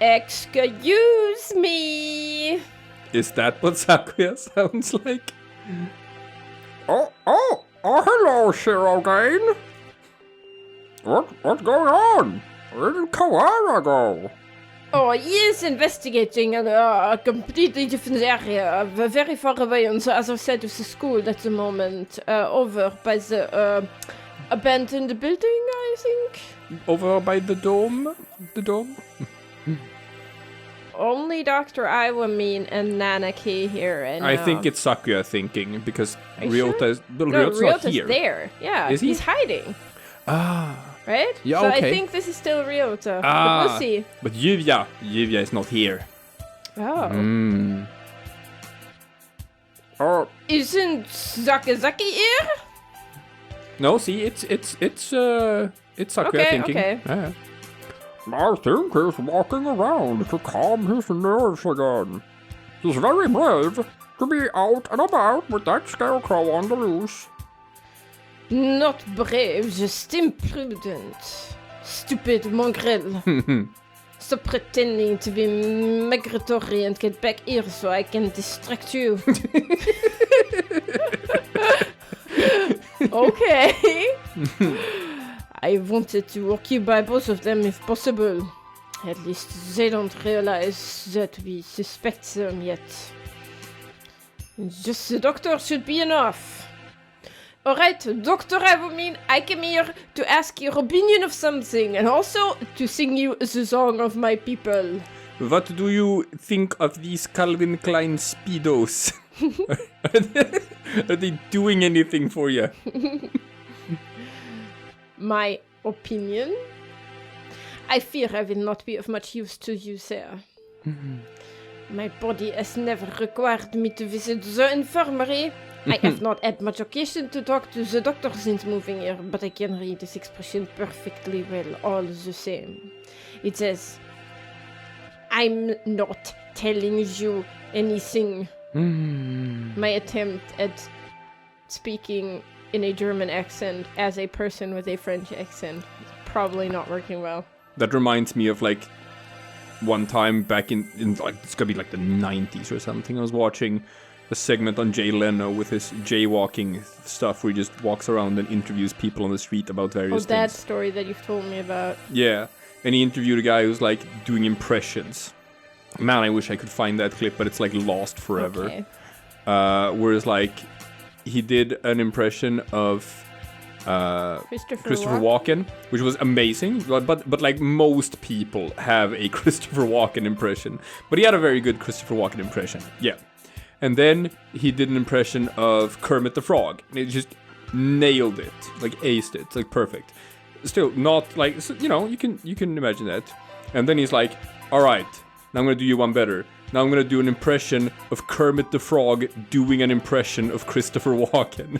Excuse me. Is that what Sakuya sounds like? Oh, hello, Shirogane. What's going on? Where did Kawara go? Oh, he is investigating a completely different area, very far away on the other side of the school at the moment, over by the abandoned building, I think. Over by the dome? The dome? Only Dr. Iwamin and Nanaki here, and I think it's Sakuya thinking, because Ryota Ryota is... Well, no, Ryota's not Ryota's here. there. Yeah, Is he? he's hiding. Ah. Right? Yeah, so okay. I think this is still Ryota. But Ah. we'll see. But Yuya is not here. Oh. Isn't Zakazaki here? No, see, it's Sakuya thinking. Okay. Yeah. I think he's walking around to calm his nerves again. He's very brave to be out and about with that scarecrow on the loose. Not brave, just imprudent. Stupid mongrel. Stop pretending to be migratory and get back here so I can distract you. Okay. I wanted to occupy both of them if possible. At least they don't realize that we suspect them yet. Just the doctor should be enough. Alright, Dr. Iwamin, I came here to ask your opinion of something and also to sing you the song of my people. What do you think of these Calvin Klein Speedos? Are they doing anything for you? My opinion? I fear I will not be of much use to you, sir. My body has never required me to visit the infirmary. I have not had much occasion to talk to the doctor since moving here, but I can read this expression perfectly well all the same. It says, I'm not telling you anything. My attempt at speaking in a German accent as a person with a French accent is probably not working well. That reminds me of like one time back in like, it's gonna be like the 90s or something. I was watching a segment on Jay Leno with his jaywalking stuff where he just walks around and interviews people on the street about various things. That story that you've told me about. Yeah, and he interviewed a guy who's like doing impressions. Man, I wish I could find that clip, but it's like lost forever. Okay. Whereas like he did an impression of Christopher Walken, which was amazing. But like most people have a Christopher Walken impression, but he had a very good Christopher Walken impression. Yeah. And then he did an impression of Kermit the Frog. And he just nailed it, like aced it, like perfect. Still not like, you know, you can imagine that. And then he's like, all right, now I'm gonna do you one better. Now I'm gonna do an impression of Kermit the Frog doing an impression of Christopher Walken.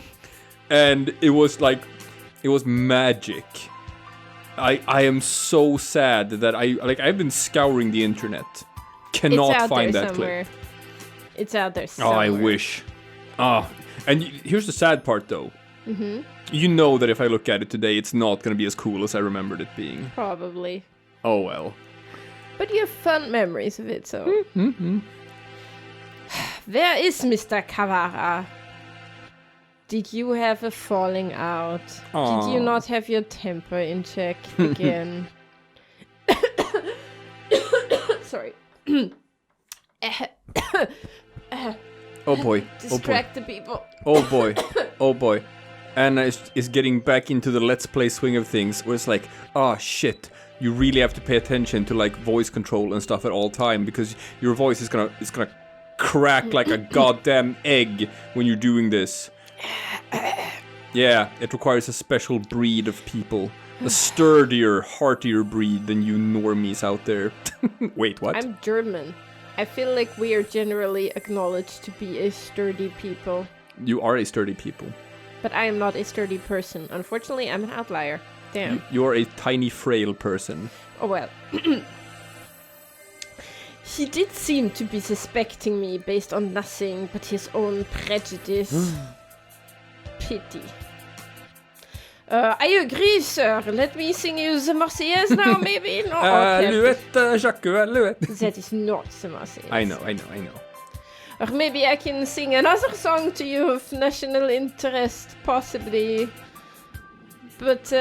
And it was like, it was magic. I am so sad that I've been scouring the internet. Cannot find that clip. It's out there somewhere. Oh, I wish. And here's the sad part, though. Mm-hmm. You know that if I look at it today, it's not going to be as cool as I remembered it being. Probably. Oh, well. But you have fun memories of it, so... Mm-hmm. Where is Mr. Kawara? Did you have a falling out? Aww. Did you not have your temper in check again? Sorry. Oh boy. Distract the people. Oh boy. Oh boy. Anna is getting back into the Let's Play swing of things, where it's like, oh shit, you really have to pay attention to like voice control and stuff at all time, because your voice is gonna crack like a goddamn egg when you're doing this. Yeah, it requires a special breed of people. A sturdier, heartier breed than you normies out there. Wait, what? I'm German. I feel like we are generally acknowledged to be a sturdy people. You are a sturdy people. But I am not a sturdy person. Unfortunately, I'm an outlier. Damn. You're a tiny, frail person. Oh well. He did seem to be suspecting me based on nothing but his own prejudice. Pity. I agree, sir. Let me sing you the Marseillaise now, maybe? No, okay. Luette, Jacques, luette. That is not the Marseillaise. I know. Or maybe I can sing another song to you of national interest, possibly. But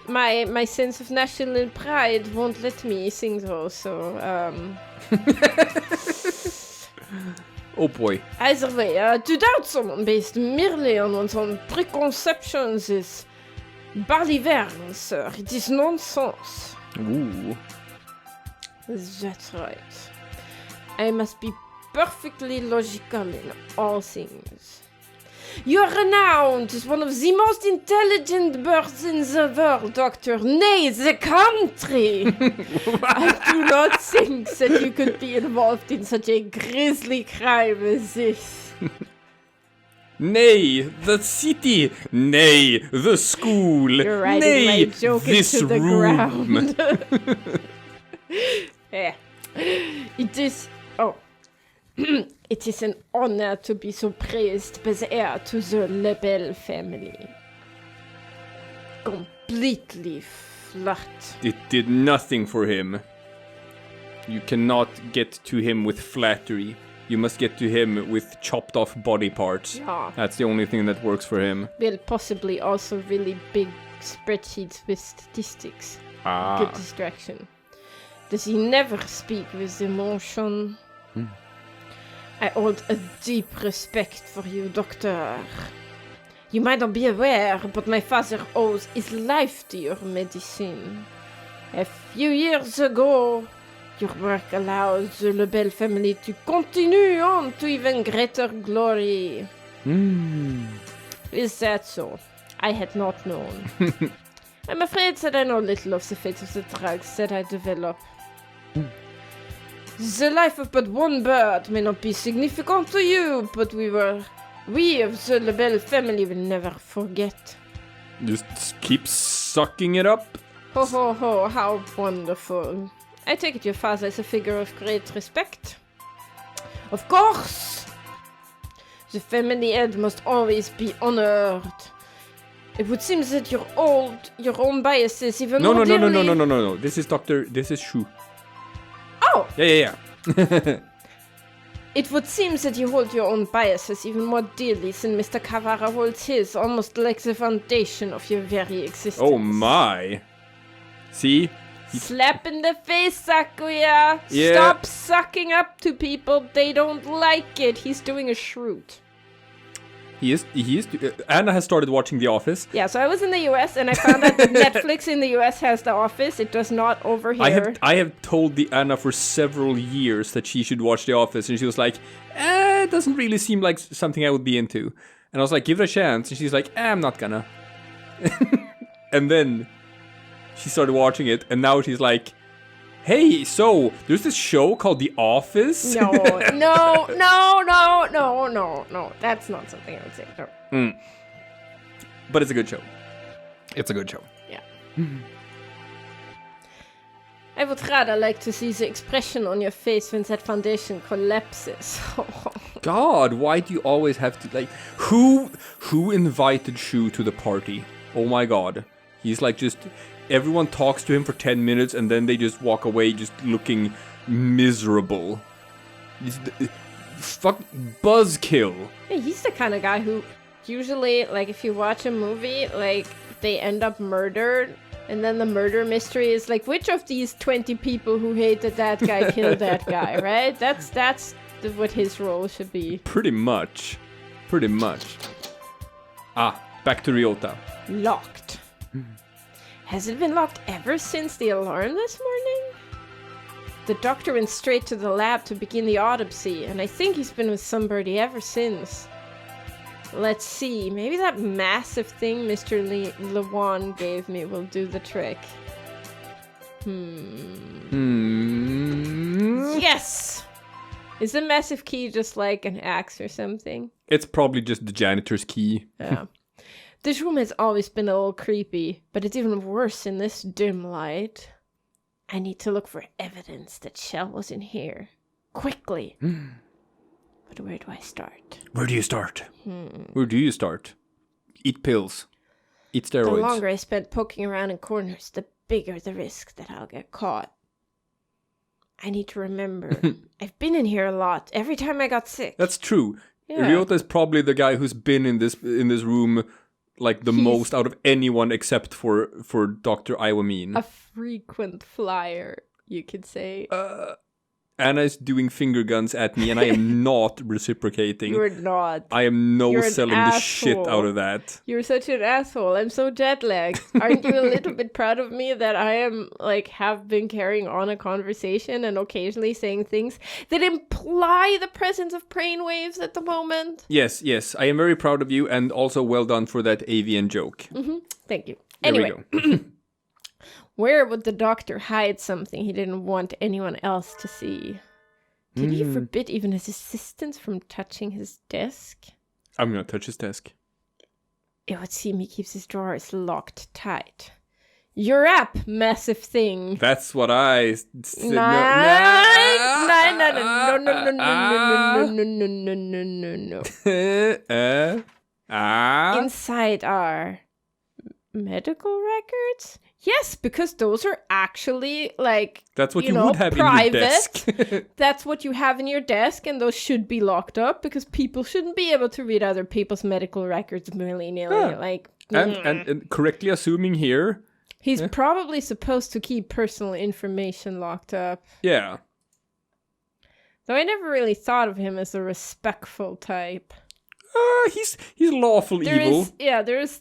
my sense of national pride won't let me sing those, so Oh boy. Either way, to doubt someone based merely on one's own preconceptions is baliverne, sir. It is nonsense. Ooh. That's right. I must be perfectly logical in all things. You are renowned as one of the most intelligent birds in the world, Doctor. Nay, the country! I do not think that you could be involved in such a grisly crime as this. Nay, the city. Nay, the school. You're riding nay, my joke this into the room. ground. Yeah. It is... Oh. It is an honor to be so praised by the heir to the Lebel family. Completely flat. It did nothing for him. You cannot get to him with flattery. You must get to him with chopped off body parts. Yeah. That's the only thing that works for him. Well, possibly also really big spreadsheets with statistics. Ah. Good distraction. Does he never speak with emotion? I hold a deep respect for you, Doctor. You might not be aware, but my father owes his life to your medicine. A few years ago, your work allowed the Lebel family to continue on to even greater glory. Is that so? I had not known. I'm afraid that I know little of the fate of the drugs that I develop. The life of but one bird may not be significant to you, but we of the Lebel family will never forget. Just keep sucking it up. Ho ho ho, how wonderful. I take it your father is a figure of great respect. Of course! The family head must always be honored. It would seem that your own biases even No. This is Shuu. Oh! Yeah. It would seem that you hold your own biases even more dearly than Mr. Kavara holds his, almost like the foundation of your very existence. Oh my. See? Slap in the face, Sakuya! Yeah. Stop sucking up to people, they don't like it. He's doing a Schrute. He is. Anna has started watching The Office. Yeah, so I was in the US and I found out that Netflix in the US has The Office. It does not over here. I have told the Anna for several years that she should watch The Office, and she was like, it doesn't really seem like something I would be into. And I was like, give it a chance, and she's like, I'm not gonna. And then she started watching it, and now she's like, hey, so there's this show called The Office? No. That's not something I would say. No. But it's a good show. It's a good show. Yeah. I would rather like to see the expression on your face when that foundation collapses. God, why do you always have to, like, who invited Shuu to the party? Oh my god. He's like just, everyone talks to him for 10 minutes and then they just walk away just looking miserable. Fuck, buzzkill. Yeah, he's the kind of guy who usually, like, if you watch a movie, like, they end up murdered, and then the murder mystery is like, which of these 20 people who hated that guy killed that guy, right? That's what his role should be. Pretty much. Ah, back to Ryota. Locked. Has it been locked ever since the alarm this morning? The doctor went straight to the lab to begin the autopsy, and I think he's been with somebody ever since. Let's see, maybe that massive thing Mr. Lewan gave me will do the trick. Yes! Is the massive key just like an axe or something? It's probably just the janitor's key. Yeah. This room has always been a little creepy, but it's even worse in this dim light. I need to look for evidence that Shell was in here. Quickly. But where do I start? Where do you start? Where do you start? Eat pills. Eat The steroids. longer I spend poking around in corners, the bigger the risk that I'll get caught. I need to remember. I've been in here a lot, every time I got sick. That's true. Yeah. Ryota is probably the guy who's been in this room like the most out of anyone except for Dr. Iwamine. A frequent flyer, you could say. Anna is doing finger guns at me and I am not reciprocating. You're not. I am You're an selling the shit asshole. out of that. You're such an asshole. I'm so jet lagged. Aren't you a little bit proud of me that I am, like, have been carrying on a conversation and occasionally saying things that imply the presence of brain waves at the moment? Yes. I am very proud of you and also well done for that avian joke. Thank you. There Anyway, we go. where would the doctor hide something he didn't want anyone else to see? Did he forbid even his assistants from touching his desk? I'm gonna touch his desk. It would seem he keeps his drawers locked tight. You're up, massive thing. That's what I said. No. Inside are medical records? Yes, because those are actually, like, That's what you know, would have private. in your desk. That's what you have in your desk, and those should be locked up because people shouldn't be able to read other people's medical records willy-nilly. Yeah. Like, and correctly assuming here, he's probably supposed to keep personal information locked up. yeah. Though I never really thought of him as a respectful type. He's lawful evil.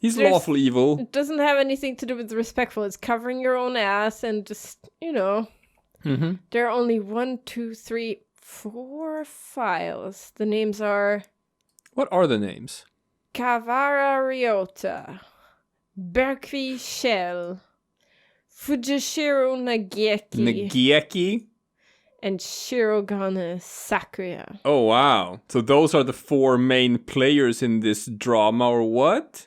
He's lawful evil. It doesn't have anything to do with respectful. It's covering your own ass and just, you know. Mm-hmm. There are only 1, 2, 3, 4 files. The names are What are the names? Kavara Ryota, Berkvi Shell, Fujishiro Nageki, Nagieki? and Shirogane Sakuya. Oh, wow. So those are the 4 main players in this drama, or what?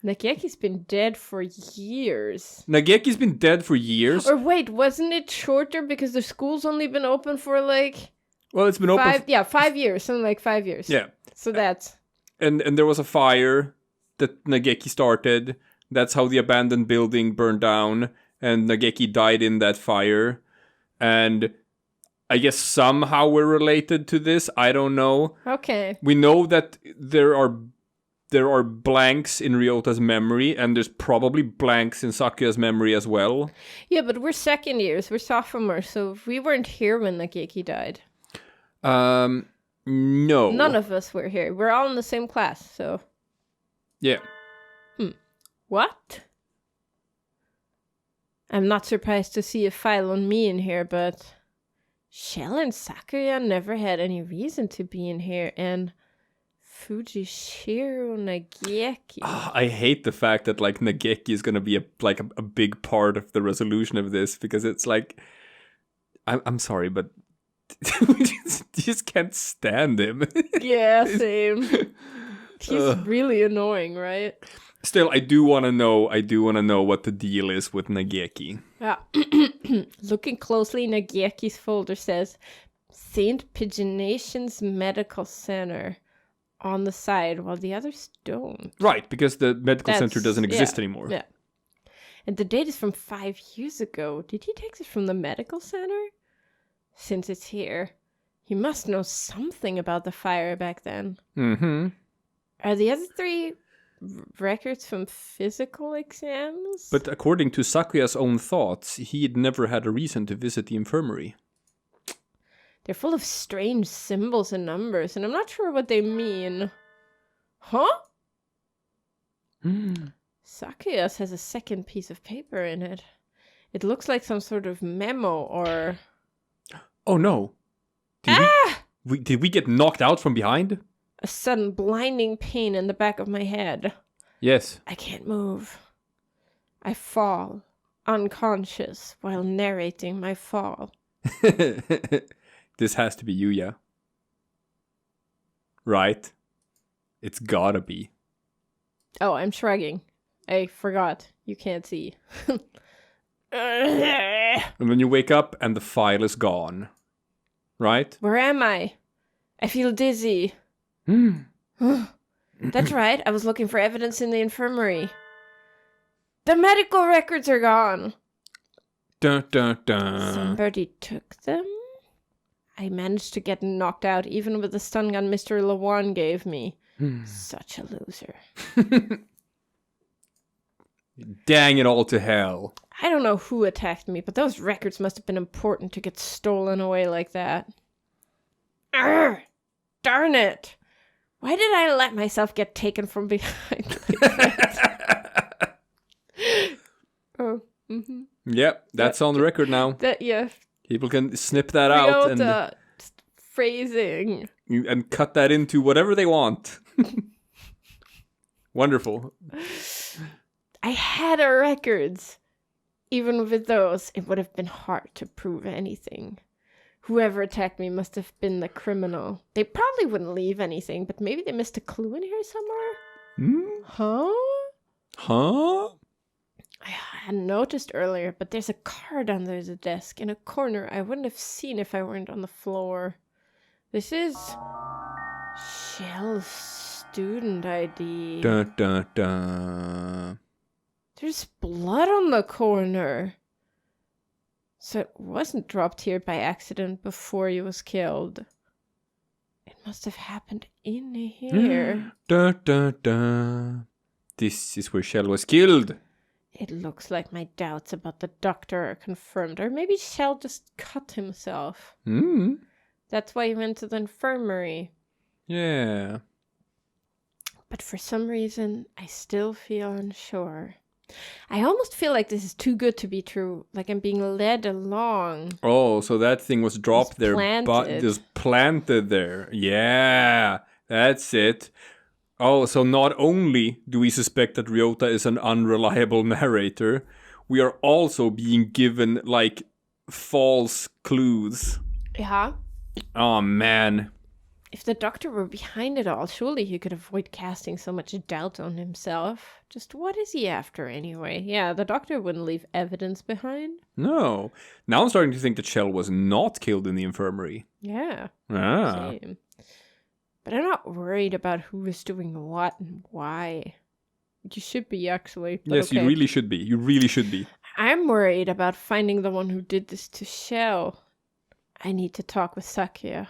Nageki's been dead for years. Nageki's been dead for years. Or wait, wasn't it shorter because the school's only been open for like Well, it's been open. 5 years, something like 5 years. Yeah. So that's And there was a fire that Nageki started. That's how the abandoned building burned down. And Nageki died in that fire. And I guess somehow we're related to this. I don't know. okay. We know that there are blanks in Ryota's memory, and there's probably blanks in Sakuya's memory as well. Yeah, but we're second years, we're sophomores, so we weren't here when Nageki died. No. None of us were here. We're all in the same class, so Yeah. what? I'm not surprised to see a file on me in here, but Shell and Sakuya never had any reason to be in here, and Fujishiro Nageki. I hate the fact that like Nageki is gonna be a big part of the resolution of this, because it's like I'm sorry, but we just can't stand him. Yeah, same. He's really annoying, right? Still, I do want to know what the deal is with Nageki. Yeah. Looking closely, Nageki's folder says St. Pigeonation's Medical Center on the side, while the others don't. Right, because the medical center doesn't exist anymore. Yeah. And the date is from 5 years ago. Did he take it from the medical center? Since it's here, he must know something about the fire back then. Mm-hmm. Are the other 3 records from physical exams? But according to Sakuya's own thoughts, he'd never had a reason to visit the infirmary. They're full of strange symbols and numbers, and I'm not sure what they mean. Huh? Sakuya's has a second piece of paper in it. It looks like some sort of memo or... Oh no. Did we get knocked out from behind? A sudden blinding pain in the back of my head. Yes. I can't move. I fall, unconscious, while narrating my fall. This has to be you, yeah? Right? It's gotta be. Oh, I'm shrugging. I forgot. You can't see. And then you wake up and the file is gone. Right? Where am I? I feel dizzy. That's right. I was looking for evidence in the infirmary. The medical records are gone. Dun, dun, dun. Somebody took them? I managed to get knocked out even with the stun gun Mr. Lawan gave me. Such a loser. Dang it all to hell. I don't know who attacked me, but those records must have been important to get stolen away like that. Arrgh! Darn it! Why did I let myself get taken from behind like that? Oh, mm-hmm. Yep, that's on the record now. Yeah. People can snip that out and phrasing and cut that into whatever they want. Wonderful. I had our records. Even with those, it would have been hard to prove anything. Whoever attacked me must have been the criminal. They probably wouldn't leave anything, but maybe they missed a clue in here somewhere? Huh? I hadn't noticed earlier, but there's a card under the desk in a corner I wouldn't have seen if I weren't on the floor. This is Shell's student ID. Dun, dun, dun. There's blood on the corner. So it wasn't dropped here by accident before he was killed. It must have happened in here. Dun, dun, dun. This is where Shell was killed. It looks like my doubts about the doctor are confirmed. Or maybe Shell just cut himself. That's why he went to the infirmary. Yeah. But for some reason, I still feel unsure. I almost feel like this is too good to be true. Like I'm being led along. Oh, so that thing was dropped there, but just planted there. Yeah, that's it. Oh, so not only do we suspect that Ryota is an unreliable narrator, we are also being given, like, false clues. Yeah. Oh, man. If the doctor were behind it all, surely he could avoid casting so much doubt on himself. Just what is he after anyway? Yeah, the doctor wouldn't leave evidence behind. No. Now I'm starting to think that Shell was not killed in the infirmary. Yeah. Ah. Same. But I'm not worried about who is doing what and why. You should be, actually. Yes, okay. You really should be. You really should be. I'm worried about finding the one who did this to Shell. I need to talk with Sakia.